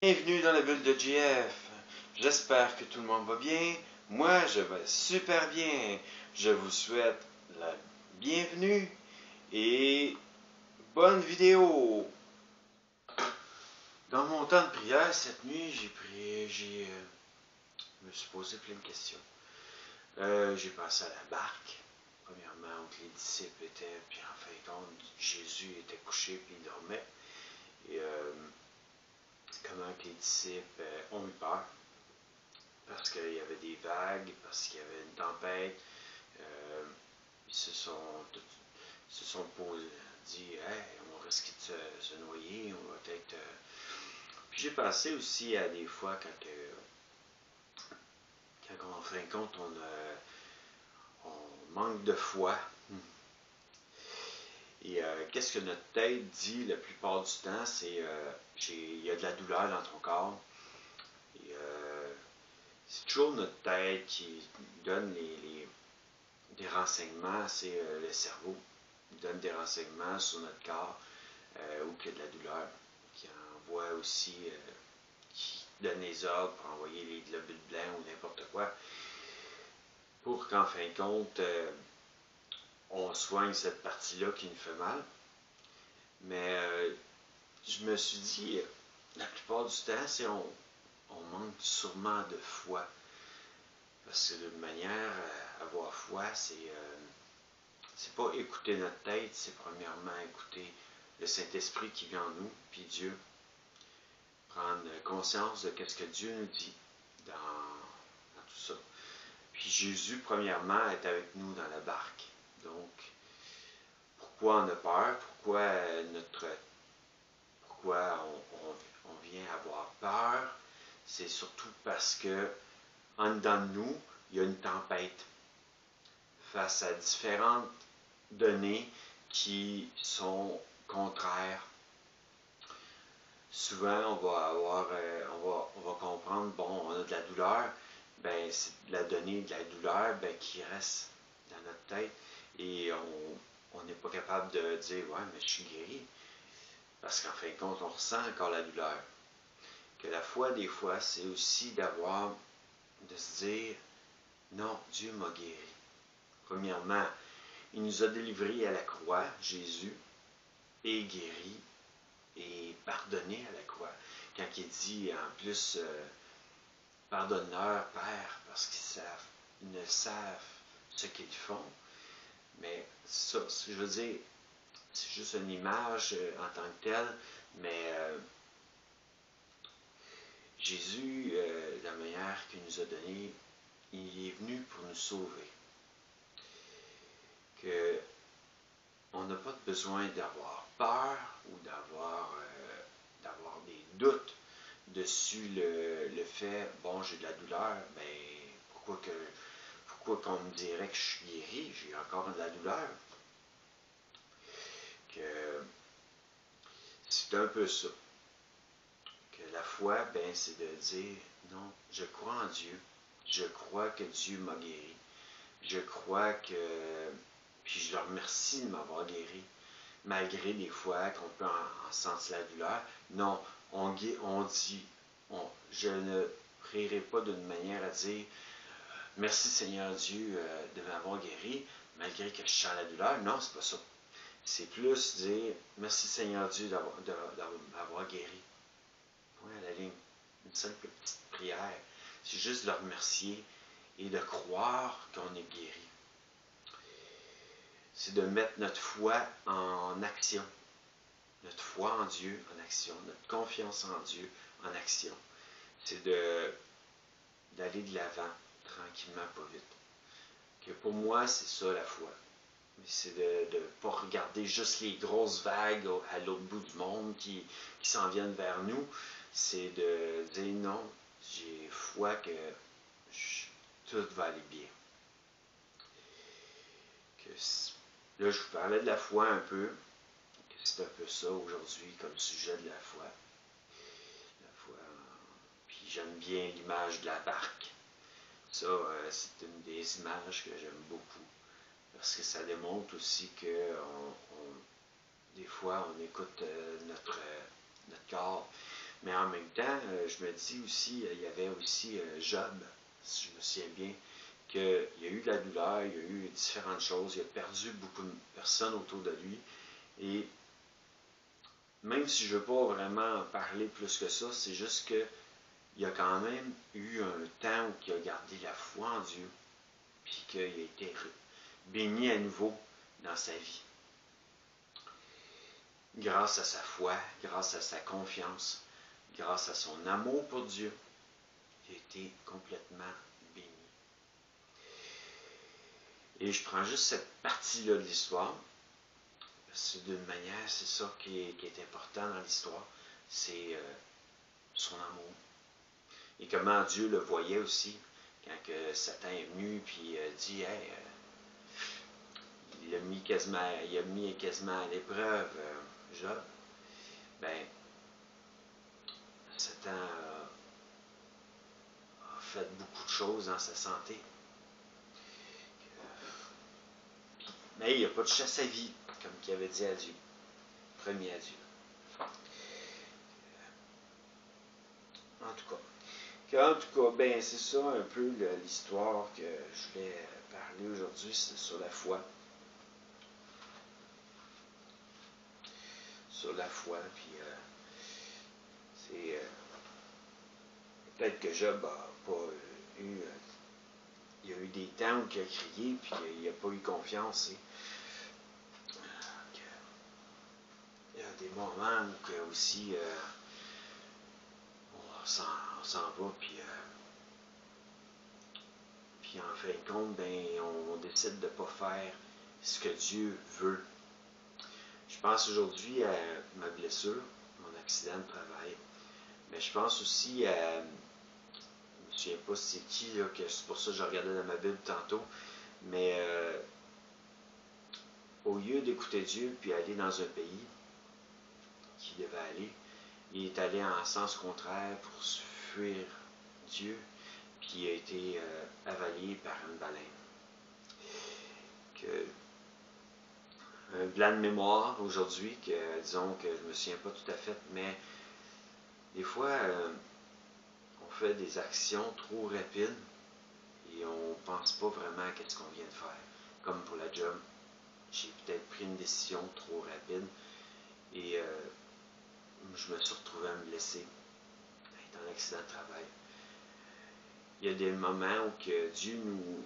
Bienvenue dans la bulle de GF. J'espère que tout le monde va bien. Moi, je vais super bien. Je vous souhaite la bienvenue et bonne vidéo. Dans mon temps de prière cette nuit, je me suis posé plein de questions. J'ai pensé à la barque. Premièrement, où les disciples étaient, puis en fin de compte, Jésus était couché puis il dormait. Et comment que les disciples ont eu peur. Parce qu'il y avait des vagues, parce qu'il y avait une tempête. Ils se sont dit, hey, on risque de se noyer, on va peut-être. Puis j'ai pensé aussi à des fois quand en fin de compte, on manque de foi. Et qu'est-ce que notre tête dit la plupart du temps, c'est il y a de la douleur dans ton corps. Et c'est toujours notre tête qui donne des renseignements, c'est le cerveau. Il donne des renseignements sur notre corps où il y a de la douleur, qui envoie aussi, qui donne les ordres pour envoyer les globules blancs ou n'importe quoi, pour qu'en fin de compte, on soigne cette partie-là qui nous fait mal. Mais je me suis dit, la plupart du temps, c'est on manque sûrement de foi. Parce que d'une manière, avoir foi, c'est pas écouter notre tête, c'est premièrement écouter le Saint-Esprit qui vient en nous, puis Dieu. Prendre conscience de ce que Dieu nous dit dans tout ça. Puis Jésus, premièrement, est avec nous dans la barque. Donc, pourquoi on a peur? Pourquoi on vient avoir peur? C'est surtout parce que en dedans de nous, il y a une tempête face à différentes données qui sont contraires. Souvent, on va comprendre, bon, on a de la douleur, ben, c'est la donnée de la douleur qui reste dans notre tête et on n'est pas capable de dire, ouais, mais je suis guéri. Parce qu'en fin de compte, on ressent encore la douleur. Que la foi, des fois, c'est aussi de se dire, non, Dieu m'a guéri. Premièrement, il nous a délivrés à la croix, Jésus, et guéri et pardonné à la croix. Quand il dit en plus, pardonne-leur, Père, parce qu'ils ne savent ce qu'ils font. Mais ça, je veux dire, c'est juste une image en tant que telle, mais Jésus, la manière qu'il nous a donnée, il est venu pour nous sauver. Que on n'a pas besoin d'avoir peur ou d'avoir des doutes dessus le fait, bon, j'ai de la douleur, mais pourquoi qu'on me dirait que je suis guéri, j'ai encore de la douleur? Que c'est un peu ça. Que la foi, ben, c'est de dire, non, je crois en Dieu, je crois que Dieu m'a guéri, je crois que, puis je le remercie de m'avoir guéri, malgré des fois qu'on peut en sentir la douleur. Non, on dit, je ne prierai pas d'une manière à dire merci Seigneur Dieu de m'avoir guéri, malgré que je sens la douleur. Non, c'est pas ça. C'est plus dire merci Seigneur Dieu de m'avoir guéri. Point à la ligne. Une simple petite prière. C'est juste de le remercier et de croire qu'on est guéri. C'est de mettre notre foi en action. Notre foi en Dieu en action. Notre confiance en Dieu en action. C'est d'aller de l'avant, tranquillement, pas vite. Que pour moi, c'est ça la foi. C'est de ne pas regarder juste les grosses vagues à l'autre bout du monde qui s'en viennent vers nous. C'est de dire non, j'ai foi que tout va aller bien. Que, là, je vous parlais de la foi un peu. Que c'est un peu ça aujourd'hui comme sujet de la foi. La foi. Puis j'aime bien l'image de la barque. Ça, c'est une des images que j'aime beaucoup. Parce que ça démontre aussi que des fois, on écoute notre corps, Mais en même temps, je me dis aussi, il y avait aussi Job, si je me souviens bien, qu'il y a eu de la douleur, il y a eu différentes choses, il a perdu beaucoup de personnes autour de lui. Et même si je ne veux pas vraiment en parler plus que ça, c'est juste qu'il a quand même eu un temps où il a gardé la foi en Dieu, puis qu'il a été béni à nouveau dans sa vie. Grâce à sa foi, grâce à sa confiance, grâce à son amour pour Dieu, il a été complètement béni. Et je prends juste cette partie-là de l'histoire, parce que d'une manière, c'est ça qui est important dans l'histoire, c'est son amour. Et comment Dieu le voyait aussi, quand que Satan est venu, puis dit, hey, il a mis quasiment à l'épreuve Job. Ben, Satan a fait beaucoup de choses dans sa santé. Mais il n'y a pas de chasse à vie, comme qu'il avait dit à Dieu. Promis à Dieu. En tout cas, ben c'est ça un peu l'histoire que je voulais parler aujourd'hui, c'est sur la foi. Sur la foi, puis c'est peut-être que Job n'a pas eu. Il y a eu des temps où il a crié, puis il n'a pas eu confiance. Il y a des moments où aussi on s'en va, puis en fin de compte, ben, on décide de ne pas faire ce que Dieu veut. Je pense aujourd'hui à ma blessure, mon accident de travail, mais je pense aussi à, je ne me souviens pas c'est qui, là, que c'est pour ça que je regardais dans ma Bible tantôt, mais au lieu d'écouter Dieu puis aller dans un pays qu'il devait aller, il est allé en sens contraire pour fuir Dieu, puis il a été avalé par une baleine. Un blanc de mémoire aujourd'hui, que disons que je ne me souviens pas tout à fait, mais des fois, on fait des actions trop rapides et on ne pense pas vraiment à ce qu'on vient de faire. Comme pour la job, j'ai peut-être pris une décision trop rapide et je me suis retrouvé à me blesser, être en accident de travail. Il y a des moments où que Dieu nous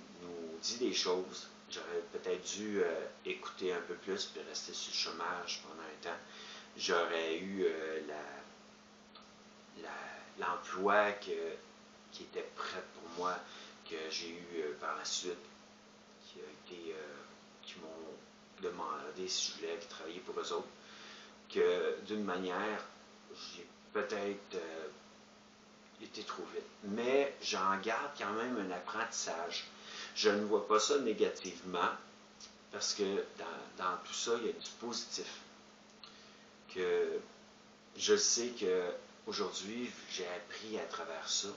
dit des choses. J'aurais peut-être dû écouter un peu plus puis rester sur le chômage pendant un temps. J'aurais eu l'emploi qui était prêt pour moi, que j'ai eu par la suite, qui m'ont demandé si je voulais travailler pour eux autres, que d'une manière, j'ai peut-être été trop vite. Mais j'en garde quand même un apprentissage. Je ne vois pas ça négativement, parce que dans tout ça, il y a du positif. Que je sais qu'aujourd'hui, j'ai appris à travers ça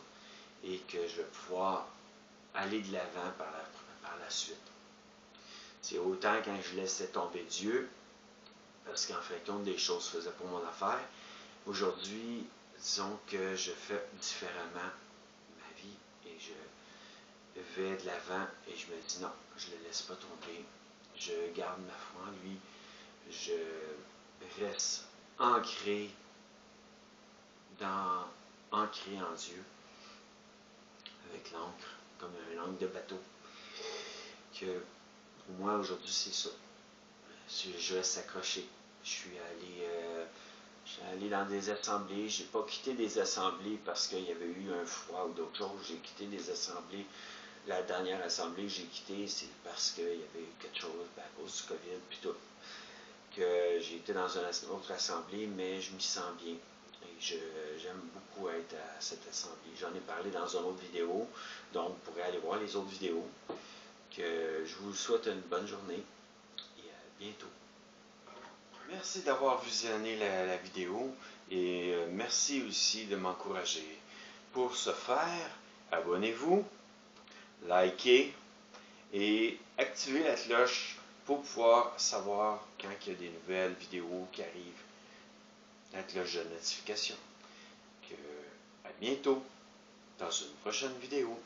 et que je vais pouvoir aller de l'avant par la suite. C'est autant quand je laissais tomber Dieu, parce qu'en fin de compte, des choses se faisaient pour mon affaire. Aujourd'hui, disons que je fais différemment ma vie et je vais de l'avant et je me dis non, je ne le laisse pas tomber. Je garde ma foi en lui. Je reste ancré en Dieu, avec l'encre, comme un encre de bateau. Que pour moi, aujourd'hui, c'est ça. Je reste accroché. Je suis allé dans des assemblées. Je n'ai pas quitté des assemblées parce qu'il y avait eu un froid ou d'autres choses. J'ai quitté des assemblées. La dernière assemblée que j'ai quittée, c'est parce qu'il y avait eu quelque chose à cause du COVID puis tout. Que j'ai été dans une autre assemblée, mais je m'y sens bien. Et j'aime beaucoup être à cette assemblée. J'en ai parlé dans une autre vidéo, donc vous pourrez aller voir les autres vidéos. Que je vous souhaite une bonne journée et à bientôt. Merci d'avoir visionné la vidéo et merci aussi de m'encourager. Pour ce faire, abonnez-vous, likez et activez la cloche pour pouvoir savoir quand il y a des nouvelles vidéos qui arrivent. La cloche de notification. bientôt dans une prochaine vidéo.